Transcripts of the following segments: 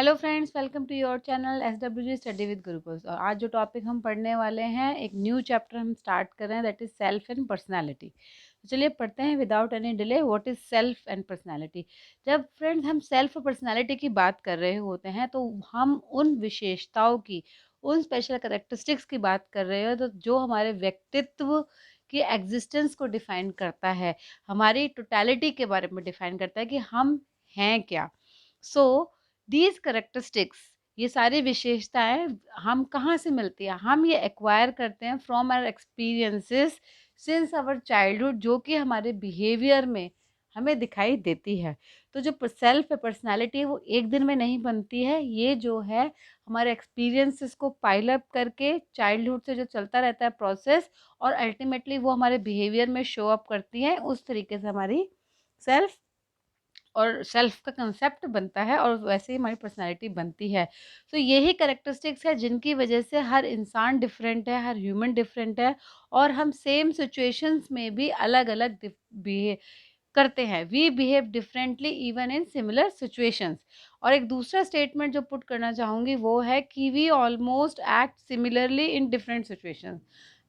Hello friends, welcome to your channel SWG study with Gurukul. और आज जो टॉपिक हम पढ़ने वाले हैं, एक न्यू चैप्टर हम स्टार्ट कर रहे हैं, that is self and personality. तो चलिए पढ़ते हैं without any delay, what is self and personality. जब फ्रेंड्स हम सेल्फ और पर्सनालिटी की बात कर रहे होते हैं तो हम उन विशेषताओं की, उन स्पेशल करेक्टरिस्टिक्स की बात कर रहे हो तो जो हमारे व्यक्तित्व की एग्जिस्टेंस को डिफाइन करता है, हमारी टोटलिटी के बारे में डिफाइन करता है कि हम हैं क्या। सो दीज करेक्टरिस्टिक्स, ये सारी विशेषताएं हम कहाँ से मिलती है? हम ये एक्वायर करते हैं from our experiences since our childhood, जो कि हमारे बिहेवियर में हमें दिखाई देती है। तो जो सेल्फ पर्सनालिटी है वो एक दिन में नहीं बनती है, ये जो है हमारे एक्सपीरियंसेस को पाइल अप करके चाइल्डहुड से जो चलता रहता है प्रोसेस, और अल्टीमेटली वो हमारे बिहेवियर में शो अप करती है। उस तरीके से हमारी सेल्फ और सेल्फ का कंसेप्ट बनता है और वैसे ही हमारी पर्सनालिटी बनती है। तो यही करेक्टरिस्टिक्स है जिनकी वजह से हर इंसान डिफरेंट है, हर ह्यूमन डिफरेंट है, और हम सेम सिचुएशंस में भी अलग अलग बिहेव करते हैं। We behave differently even in similar situations. और एक दूसरा स्टेटमेंट जो पुट करना चाहूँगी वो है कि we almost act similarly in different situations.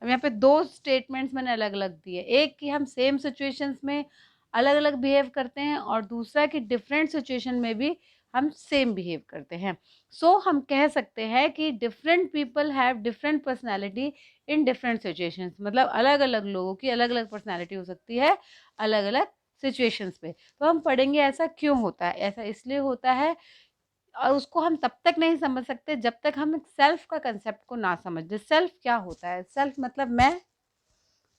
अब यहाँ पे दो स्टेटमेंट्स मैंने अलग अलग दिए, एक कि हम सेम सिचुएशंस में अलग अलग बिहेव करते हैं, और दूसरा कि डिफरेंट सिचुएशन में भी हम सेम बिहेव करते हैं। सो हम कह सकते हैं कि different people have different personality in different situations. मतलब अलग अलग लोगों की अलग अलग पर्सनैलिटी हो सकती है अलग अलग सिचुएशंस पे। तो हम पढ़ेंगे ऐसा क्यों होता है। ऐसा इसलिए होता है, और उसको हम तब तक नहीं समझ सकते जब तक हम सेल्फ का कंसेप्ट को ना समझ। सेल्फ क्या होता है? सेल्फ मतलब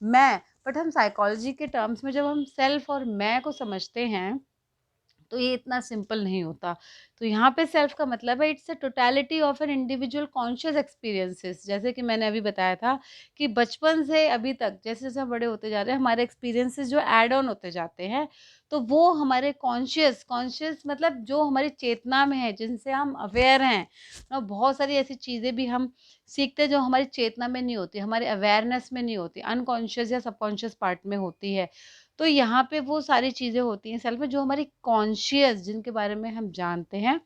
मैं। बट हम साइकोलॉजी के टर्म्स में जब हम सेल्फ और मैं को समझते हैं तो ये इतना सिंपल नहीं होता। तो यहाँ पे सेल्फ का मतलब है it's a totality of an individual conscious experiences. जैसे कि मैंने अभी बताया था कि बचपन से अभी तक जैसे जैसे हम बड़े होते जा रहे हैं, हमारे एक्सपीरियंसेस जो ऐड ऑन होते जाते हैं, तो वो हमारे कॉन्शियस कॉन्शियस मतलब जो हमारी चेतना में है, जिनसे हम अवेयर हैं। और बहुत सारी ऐसी चीज़ें भी हम सीखते हैं जो हमारी चेतना में नहीं होती, हमारे अवेयरनेस में नहीं होती, अनकॉन्शियस या सबकॉन्शियस पार्ट में होती है। तो यहाँ पे वो सारी चीज़ें होती हैं सेल्फ में जो हमारी कॉन्शियस, जिनके बारे में हम जानते हैं,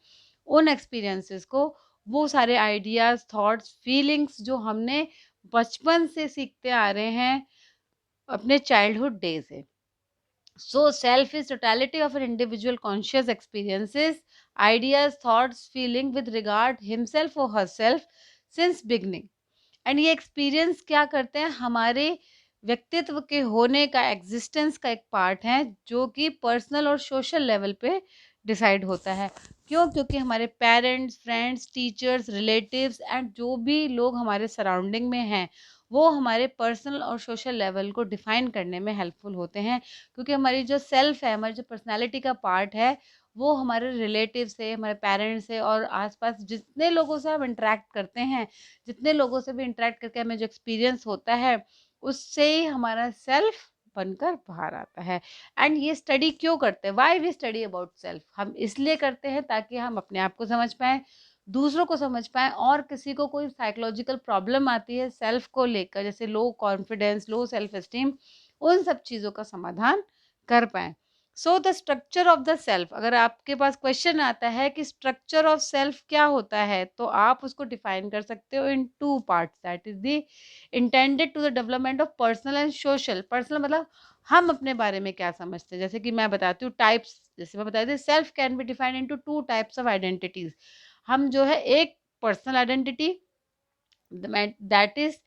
उन एक्सपीरियंसेस को, वो सारे आइडियाज़, थॉट्स, फीलिंग्स जो हमने बचपन से सीखते आ रहे हैं अपने चाइल्डहुड डे से। So self is totality of an individual conscious experiences, ideas, thoughts, feeling with regard himself और हरसेल्फ सिंस बिगनिंग। एंड ये एक्सपीरियंस क्या करते हैं? हमारे व्यक्तित्व के होने का, एग्जिस्टेंस का एक पार्ट है, जो कि पर्सनल और सोशल लेवल पे डिसाइड होता है। क्यों? क्योंकि हमारे parents, friends, teachers, relatives and जो भी लोग हमारे सराउंडिंग में हैं, वो हमारे पर्सनल और सोशल लेवल को डिफाइन करने में हेल्पफुल होते हैं। क्योंकि हमारी जो सेल्फ है, हमारी जो पर्सनैलिटी का पार्ट है, वो हमारे रिलेटिव से, हमारे पेरेंट्स से और आसपास जितने लोगों से हम इंटरेक्ट करते हैं, जितने लोगों से भी इंटरेक्ट करके हमें जो एक्सपीरियंस होता है, उससे ही हमारा सेल्फ बनकर बाहर आता है। एंड ये स्टडी क्यों करते हैं? Why we study about self? हम इसलिए करते हैं ताकि हम अपने आप को समझ पाएँ, दूसरों को समझ पाएँ, और किसी को कोई साइकोलॉजिकल प्रॉब्लम आती है सेल्फ को लेकर, जैसे लो कॉन्फिडेंस, लो सेल्फ एस्टीम, उन सब चीज़ों का समाधान कर पाएँ। So the structure of the self, अगर आपके पास क्वेश्चन आता है कि स्ट्रक्चर ऑफ सेल्फ क्या होता है, तो आप उसको डिफाइन कर सकते हो in two parts, that is the intended to the development of personal and social. Personal मतलब हम अपने बारे में क्या समझते हैं। जैसे कि मैं बताती हूँ टाइप्स, जैसे मैं बताती थी, self can be defined into two types of identities. हम जो है, एक personal identity, that is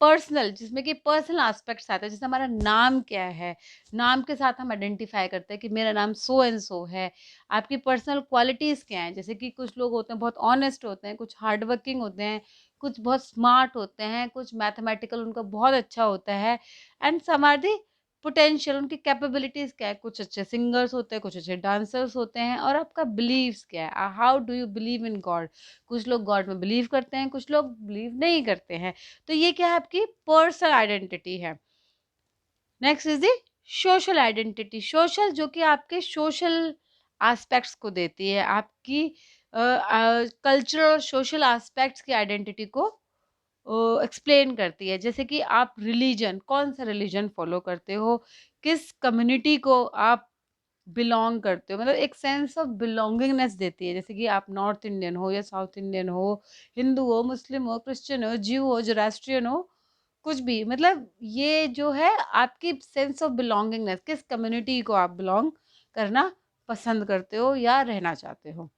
personal, जिसमें कि पर्सनल एस्पेक्ट्स आते हैं। जैसे हमारा नाम क्या है, नाम के साथ हम आइडेंटिफाई करते हैं कि मेरा नाम सो एंड सो है। आपकी पर्सनल क्वालिटीज़ क्या हैं? जैसे कि कुछ लोग होते हैं बहुत ऑनेस्ट होते हैं, कुछ हार्ड वर्किंग होते हैं, कुछ बहुत स्मार्ट होते हैं, कुछ मैथमेटिकल उनका बहुत अच्छा होता है, and some are the potential, उनकी कैपेबिलिटीज़ क्या है। कुछ अच्छे सिंगर्स होते हैं, कुछ अच्छे डांसर्स होते हैं। और आपका बिलीव्स क्या है, how do you believe in God? कुछ लोग गॉड में बिलीव करते हैं, कुछ लोग बिलीव नहीं करते हैं। तो ये क्या है? आपकी पर्सनल आइडेंटिटी है। Next is the social identity. Social, जो कि आपके सोशल एस्पेक्ट्स को देती है, आपकी कल्चरल और सोशल एस्पेक्ट्स की आइडेंटिटी को एक्सप्लेन करती है। जैसे कि आप रिलीजन, कौन सा रिलीजन फॉलो करते हो, किस कम्युनिटी को आप बिलोंग करते हो, मतलब एक सेंस ऑफ बिलोंगिंगनेस देती है। जैसे कि आप नॉर्थ इंडियन हो या साउथ इंडियन हो, हिंदू हो, मुस्लिम हो, क्रिश्चियन हो, ज्यू हो, जोरास्ट्रियन हो, कुछ भी, मतलब ये जो है आपकी सेंस ऑफ बिलोंगिंगनेस, किस कम्युनिटी को आप बिलोंग करना पसंद करते हो या रहना चाहते हो।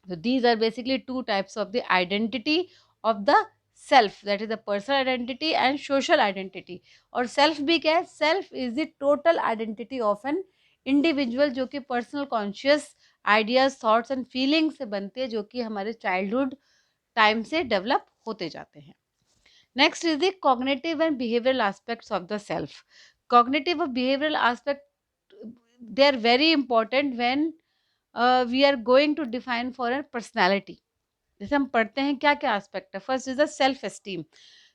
So these are basically two types of the identity of the self, that is the personal identity and social identity. और self भी क्या है? Self is the total identity of an individual, जो कि personal conscious ideas, thoughts and feelings से बनती है, जो कि हमारे childhood time से develop होते जाते हैं. Next is the cognitive and behavioral aspects of the self. Cognitive or behavioral aspect, they are very important when we are going to define for a personality. जैसे हम पढ़ते हैं क्या क्या एस्पेक्ट है। First is the self esteem.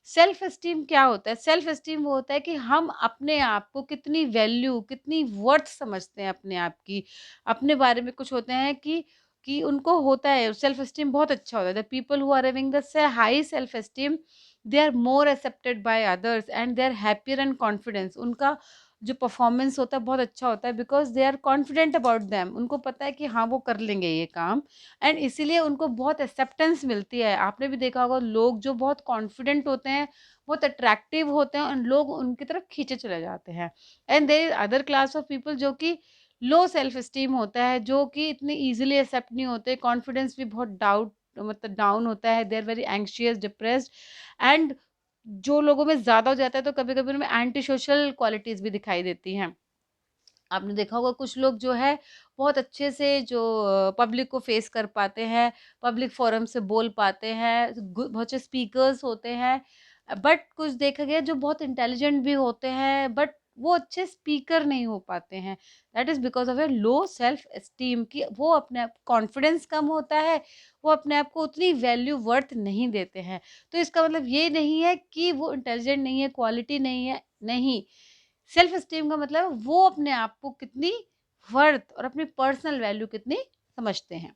Self esteem क्या होता है? सेल्फ एस्टीम वो होता है कि हम अपने आप को कितनी वैल्यू, कितनी वर्थ समझते हैं अपने आप की। अपने बारे में कुछ होते हैं कि उनको होता है सेल्फ एस्टीम बहुत अच्छा होता है। The people who are having the high self esteem, they are more accepted by others and they are happier and confidence. उनका जो परफॉर्मेंस होता है बहुत अच्छा होता है, because they are confident about them. उनको पता है कि हाँ वो कर लेंगे ये काम, एंड इसीलिए उनको बहुत एक्सेप्टेंस मिलती है। आपने भी देखा होगा लोग जो बहुत कॉन्फिडेंट होते हैं, बहुत अट्रैक्टिव होते हैं, और लोग उनकी तरफ खींचे चले जाते हैं। And there is other class of people जो कि लो सेल्फ एस्टीम होता है, जो कि इतने इजीली एक्सेप्ट नहीं होते, कॉन्फिडेंस भी बहुत डाउट, मतलब डाउन होता है, they are very anxious, depressed. And जो लोगों में ज़्यादा हो जाता है तो कभी कभी उनमें एंटी सोशल क्वालिटीज़ भी दिखाई देती हैं। आपने देखा होगा कुछ लोग जो है बहुत अच्छे से जो पब्लिक को फेस कर पाते हैं, पब्लिक फोरम से बोल पाते हैं, बहुत से स्पीकर्स होते हैं, बट कुछ देखा गया जो बहुत इंटेलिजेंट भी होते हैं, बट वो अच्छे स्पीकर नहीं हो पाते हैं। That is because of A low self esteem, कि वो अपने आप कॉन्फिडेंस कम होता है, वो अपने आप को उतनी वैल्यू वर्थ नहीं देते हैं। तो इसका मतलब ये नहीं है कि वो इंटेलिजेंट नहीं है, क्वालिटी नहीं है, नहीं। सेल्फ एस्टीम का मतलब है वो अपने आप को कितनी वर्थ और अपनी पर्सनल वैल्यू कितनी समझते हैं।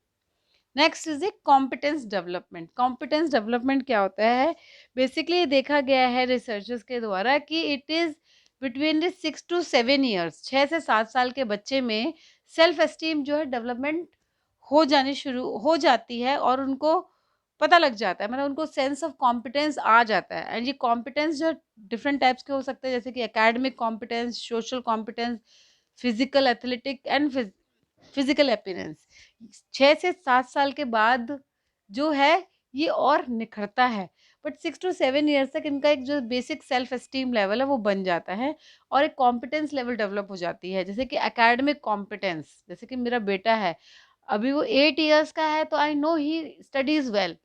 Next is the competence development. Competence development क्या होता है? बेसिकली देखा गया है रिसर्चर्स के द्वारा कि it is between the 6 to 7 years, 6 से 7 साल के बच्चे में सेल्फ एस्टीम जो है डेवलपमेंट हो जानी शुरू हो जाती है, और उनको पता लग जाता है, मतलब उनको सेंस ऑफ कॉम्पिटेंस आ जाता है। एंड ये कॉम्पिटेंस जो डिफरेंट टाइप्स के हो सकते हैं, जैसे कि academic competence, social competence, physical athletic and physical appearance. 6 से 7 साल के बाद जो है ये और निखरता है, बट 6 to 7 ईयर्स तक इनका एक जो बेसिक सेल्फ एस्टीम लेवल है वो बन जाता है, और एक कॉम्पिटेंस लेवल डेवलप हो जाती है। जैसे कि एकेडमिक कॉम्पिटेंस, जैसे कि मेरा बेटा है, अभी वो 8 ईयर्स का है, तो I know he studies well,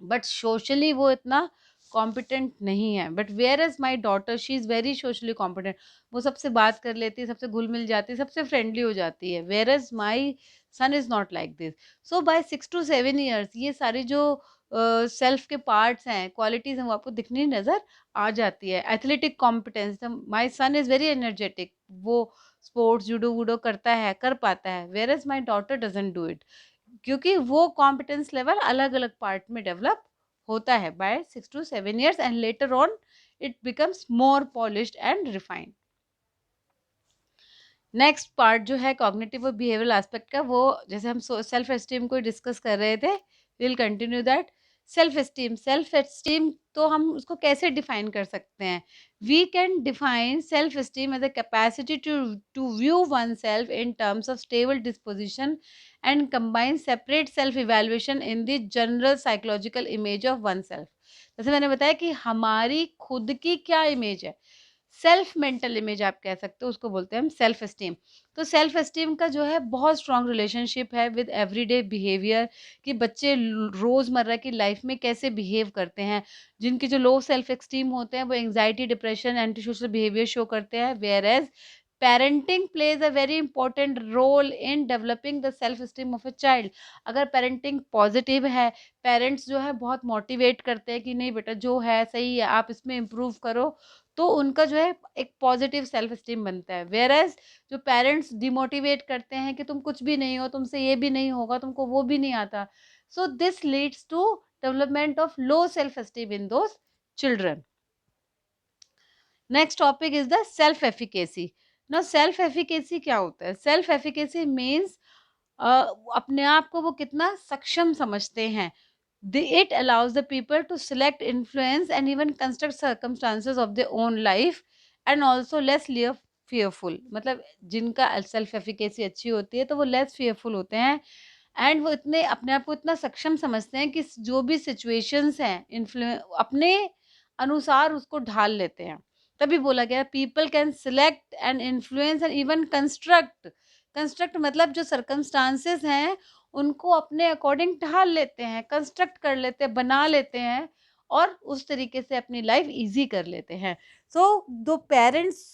but socially वो इतना कॉम्पिटेंट नहीं है। But where is my daughter, she is very socially competent. वो सबसे बात कर लेती है, सबसे घुल मिल जाती है, सबसे फ्रेंडली हो जाती है। Where is my son is not like this. So by 6 to 7 years ये सारी जो सेल्फ के पार्ट्स हैं, क्वालिटीज़ हैं, वो आपको दिखनी नज़र आ जाती है। Athletic competence, my son is very energetic, वो स्पोर्ट्स जूडो वूडो करता है, कर पाता है। Where is my daughter doesn't do it, क्योंकि वो कॉम्पिटेंस लेवल अलग अलग पार्ट में डेवलप होता है by 6 to 7 years, and later on it becomes more polished and refined. Next part जो है कॉग्निटिव और बिहेवियरल एस्पेक्ट का, वो जैसे हम सेल्फ एस्टीम को डिस्कस कर रहे थे, will continue that. Self esteem तो हम उसको कैसे डिफाइन कर सकते हैं? We can define self esteem as a capacity to view oneself in terms of stable disposition and combine separate self evaluation in the general psychological image of oneself. जैसे मैंने बताया कि हमारी खुद की क्या इमेज है, self mental image आप कह सकते हो, उसको बोलते हैं हम सेल्फ एस्टीम। तो सेल्फ एस्टीम का जो है बहुत स्ट्रॉन्ग रिलेशनशिप है विद एवरीडे बिहेवियर, कि बच्चे रोज़मर्रा की लाइफ में कैसे बिहेव करते हैं। जिनकी जो लो सेल्फ एस्टीम होते हैं वो anxiety, depression, anti social behaviour show करते हैं, whereas parenting plays a very important role in developing the self esteem of a child. अगर पेरेंटिंग पॉजिटिव है, पेरेंट्स जो है बहुत मोटिवेट करते हैं कि नहीं बेटा जो है सही है, आप इसमें इम्प्रूव करो, तो उनका जो है एक पॉजिटिव सेल्फ एस्टीम बनता है। वेयर एज जो पेरेंट्स डिमोटिवेट करते हैं कि तुम कुछ भी नहीं हो, तुमसे ये भी नहीं होगा, तुमको वो भी नहीं आता, so this leads to development of low self esteem in those children. Next topic is the self efficacy. ना सेल्फ एफिकेसी क्या होता है? सेल्फ एफिकेसी मीन्स अपने आप को वो कितना सक्षम समझते हैं। It allows the people to select, influence, and even construct circumstances of their own life and also less fearful. मतलब जिनका सेल्फ एफिकेसी अच्छी होती है तो वो लेस fearful होते हैं एंड वो इतने अपने आप को इतना सक्षम समझते हैं कि जो भी सिचुएशंस हैं अपने अनुसार उसको ढाल लेते हैं। तभी बोला गया people can select and influence and even construct. Construct मतलब जो सर्कमस्टांसेस हैं उनको अपने अकॉर्डिंग ढाल लेते हैं, कंस्ट्रक्ट कर लेते हैं, बना लेते हैं और उस तरीके से अपनी लाइफ ईज़ी कर लेते हैं। सो दो पेरेंट्स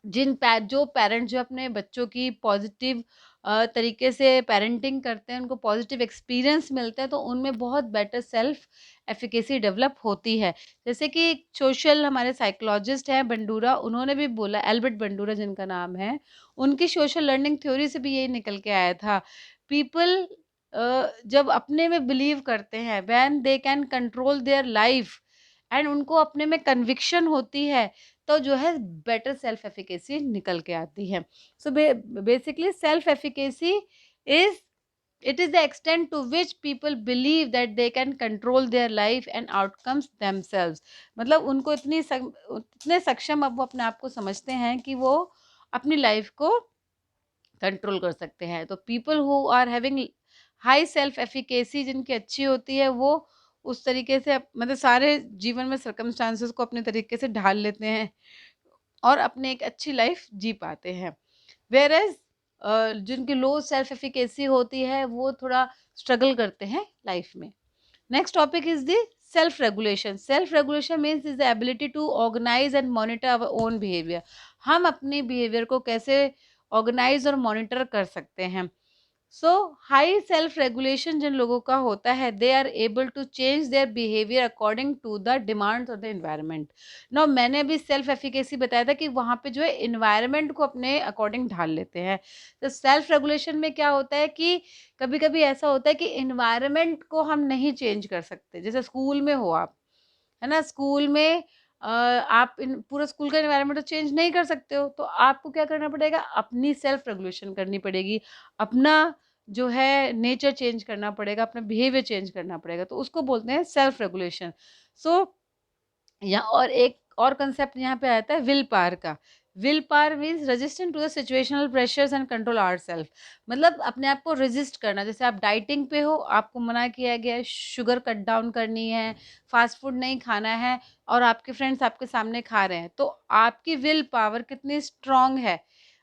जो पेरेंट्स जो अपने बच्चों की पॉजिटिव तरीके से पेरेंटिंग करते हैं, उनको पॉजिटिव एक्सपीरियंस मिलते हैं, तो उनमें बहुत बेटर सेल्फ एफिकेसी डेवलप होती है। जैसे कि सोशल हमारे साइकोलॉजिस्ट हैं बंडूरा, उन्होंने भी बोला, एल्बर्ट बंडूरा जिनका नाम है, उनकी सोशल लर्निंग थ्योरी से भी यही निकल के आया था। पीपल जब अपने में बिलीव करते हैं, when they can control their life and उनको अपने में कन्विक्शन होती है, तो जो है बेटर सेल्फ एफिकेसी निकल के आती है। So basically self efficacy is it is the extent to which people believe that they can control their life and outcomes themselves. मतलब उनको इतने सक्षम अब वो अपने आप को समझते हैं कि वो अपनी लाइफ को कंट्रोल कर सकते हैं। तो people who are having high self efficacy जिनकी अच्छी होती है, वो उस तरीके से मतलब सारे जीवन में सर्कमस्टांसेस को अपने तरीके से ढाल लेते हैं और अपने एक अच्छी लाइफ जी पाते हैं। वेयर एज जिनकी लो सेल्फ एफिकेसी होती है वो थोड़ा स्ट्रगल करते हैं लाइफ में। Next topic is the self regulation. Self regulation means is the ability to organise and monitor our own behaviour. हम अपने बिहेवियर को कैसे ऑर्गेनाइज और मॉनिटर कर सकते हैं। सो हाई सेल्फ रेगुलेशन जिन लोगों का होता है, they are able to change their behaviour according to the demands of the environment. No मैंने अभी सेल्फ एफिकेसी बताया था कि वहाँ पे जो है एनवायरनमेंट को अपने अकॉर्डिंग ढाल लेते हैं। तो सेल्फ रेगुलेशन में क्या होता है कि कभी कभी ऐसा होता है कि एनवायरनमेंट को हम नहीं चेंज कर सकते। जैसे स्कूल में हो आप, है ना, स्कूल में आप पूरा स्कूल का एनवायरनमेंट तो चेंज नहीं कर सकते हो, तो आपको क्या करना पड़ेगा, अपनी सेल्फ रेगुलेशन करनी पड़ेगी, अपना जो है नेचर चेंज करना पड़ेगा, अपना बिहेवियर चेंज करना पड़ेगा, तो उसको बोलते हैं सेल्फ रेगुलेशन। सो यहाँ और एक और कंसेप्ट यहाँ पे आता है विल पावर का। Will power means resistant to the situational pressures and control ourself. मतलब अपने आप को रेजिस्ट करना। जैसे आप डाइटिंग पे हो, आपको मना किया गया है, शुगर कट डाउन करनी है, फास्ट फूड नहीं खाना है और आपके फ्रेंड्स आपके सामने खा रहे हैं, तो आपकी विल पावर कितनी स्ट्रांग है,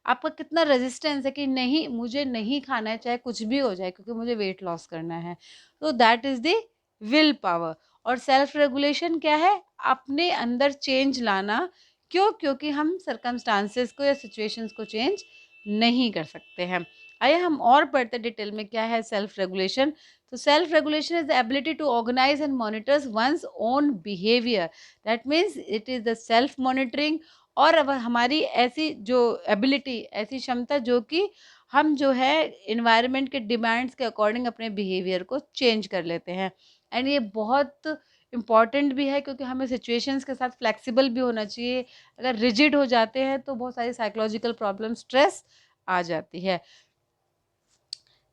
आपका कितना रेजिस्टेंस है कि नहीं, मुझे नहीं खाना है चाहे कुछ भी हो जाए, क्योंकि मुझे वेट लॉस करना है। तो that is the will power. और सेल्फ रेगुलेशन क्या है, अपने अंदर चेंज लाना। क्यों? क्योंकि हम सर्कमस्टांसेस को या सिचुएशंस को चेंज नहीं कर सकते हैं। आइए हम और पढ़ते डिटेल में क्या है सेल्फ रेगुलेशन। तो self regulation is the ability to organise and monitors one's own behaviour. That means it is the self monitoring. और अब हमारी ऐसी जो एबिलिटी, ऐसी क्षमता जो कि हम जो है इन्वायरमेंट के डिमांड्स के अकॉर्डिंग अपने बिहेवियर को चेंज कर लेते हैं। एंड ये बहुत इम्पॉर्टेंट भी है क्योंकि हमें सिचुएशंस के साथ फ्लेक्सिबल भी होना चाहिए। अगर रिजिड हो जाते हैं तो बहुत सारी साइकोलॉजिकल प्रॉब्लम, स्ट्रेस आ जाती है।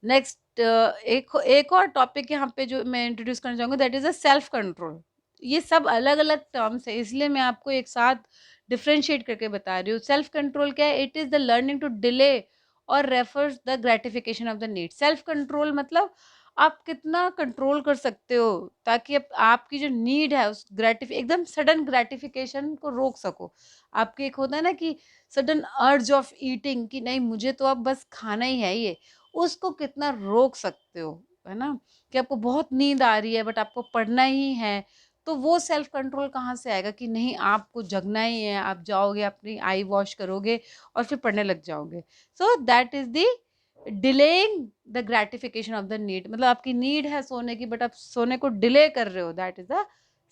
नेक्स्ट एक और टॉपिक यहाँ पे जो मैं इंट्रोड्यूस करना चाहूँगी, that is a self control. ये सब अलग अलग टर्म्स है, इसलिए मैं आपको एक साथ डिफ्रेंशिएट करके बता रही हूँ। सेल्फ कंट्रोल क्या है? It is the learning to delay और refers the gratification of the need. Self control मतलब आप कितना कंट्रोल कर सकते हो ताकि आपकी जो नीड है उस एकदम सडन ग्रेटिफिकेशन को रोक सको। आपके एक होता है ना कि सडन अर्ज ऑफ ईटिंग, कि नहीं मुझे तो अब बस खाना ही है ये, उसको कितना रोक सकते हो, है ना? कि आपको बहुत नींद आ रही है बट आपको पढ़ना ही है, तो वो सेल्फ कंट्रोल कहाँ से आएगा कि नहीं आपको जगना ही है, आप जाओगे अपनी आई वॉश करोगे और फिर पढ़ने लग जाओगे। So that is the delaying the gratification of the need. मतलब आपकी नीड है सोने की बट आप सोने को डिले कर रहे हो, that is the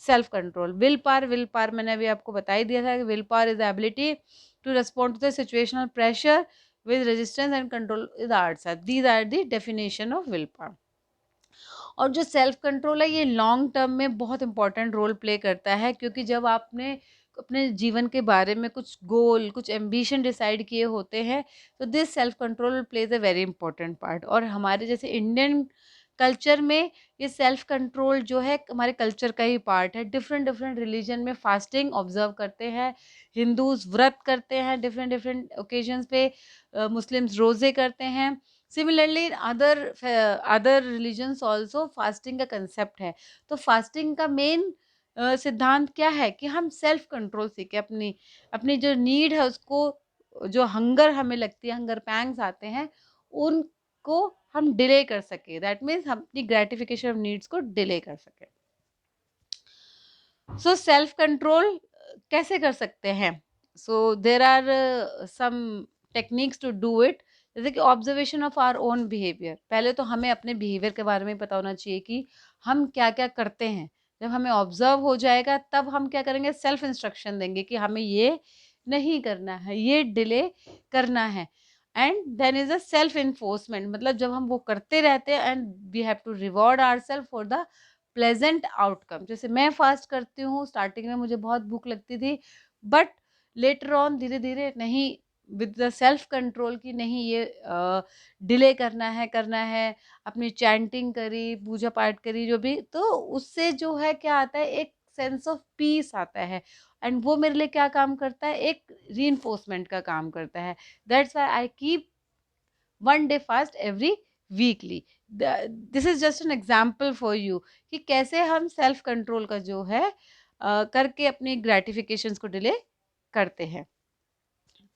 self control. Will power मैंने अभी आपको बता ही दिया था कि will power is the ability to respond to the situational pressure with resistance and control is the arts are. These are the definition of willpower. और जो सेल्फ कंट्रोल है ये लॉन्ग टर्म में बहुत इंपॉर्टेंट रोल प्ले करता है, क्योंकि जब आपने अपने जीवन के बारे में कुछ गोल, कुछ एम्बिशन डिसाइड किए होते हैं, तो this self control pledge a very important part. और हमारे जैसे इंडियन कल्चर में ये सेल्फ कंट्रोल जो है हमारे कल्चर का ही पार्ट है। डिफरेंट डिफरेंट रिलीजन में फास्टिंग ऑब्जर्व करते हैं, हिंदूज व्रत करते हैं डिफरेंट डिफरेंट ओकेजन्स पे, मुस्लिम्स रोज़े करते हैं। Similarly other religions also fasting का कंसेप्ट है। तो फास्टिंग का मेन सिद्धांत क्या है कि हम सेल्फ कंट्रोल सीखें, अपनी अपनी जो नीड है उसको, जो हंगर हमें लगती है, हंगर पैंग्स आते हैं, उनको हम डिले कर सके। दैट मीन्स हम अपनी ग्रेटिफिकेशन ऑफ नीड्स को डिले कर सके। सो सेल्फ कंट्रोल कैसे कर सकते हैं? So there are some techniques to do it. जैसे कि observation of our own behaviour. पहले तो हमें अपने बिहेवियर के बारे में पता होना चाहिए कि हम क्या क्या करते हैं। जब हमें ऑब्जर्व हो जाएगा तब हम क्या करेंगे, सेल्फ इंस्ट्रक्शन देंगे कि हमें ये नहीं करना है, ये डिले करना है। And then is a self enforcement, मतलब जब हम वो करते रहते हैं and we have to reward ourself for the pleasant outcome. जैसे मैं फास्ट करती हूँ, स्टार्टिंग में मुझे बहुत भूख लगती थी, बट लेटर ऑन धीरे धीरे नहीं, विद द सेल्फ कंट्रोल की नहीं, ये डिले करना है, अपनी चैंटिंग करी, पूजा पाठ करी, जो भी, तो उससे जो है क्या आता है, एक सेंस ऑफ पीस आता है। एंड वो मेरे लिए क्या काम करता है, एक रीइंफोर्समेंट का काम करता है। That's why I keep one day fast every weekly. This is just an example for you कि कैसे हम सेल्फ कंट्रोल का जो है करके अपनी ग्रेटिफिकेशंस को डिले करते हैं।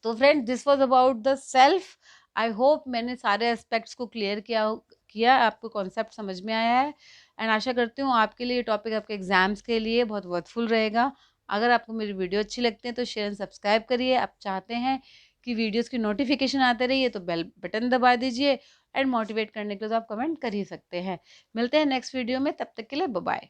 तो friend, this was about the self. I hope मैंने सारे एस्पेक्ट्स को क्लियर किया आपको कॉन्सेप्ट समझ में आया है। एंड आशा करती हूँ आपके लिए टॉपिक आपके एग्जाम्स के लिए बहुत वर्थफुल रहेगा। अगर आपको मेरी वीडियो अच्छी लगती है तो शेयर एंड सब्सक्राइब करिए। आप चाहते हैं कि वीडियोस की नोटिफिकेशन आते रहिए तो बेल बटन दबा दीजिए। एंड मोटिवेट करने के लिए तो आप कमेंट कर ही सकते हैं। मिलते हैं नेक्स्ट वीडियो में, तब तक के लिए बाय बाय।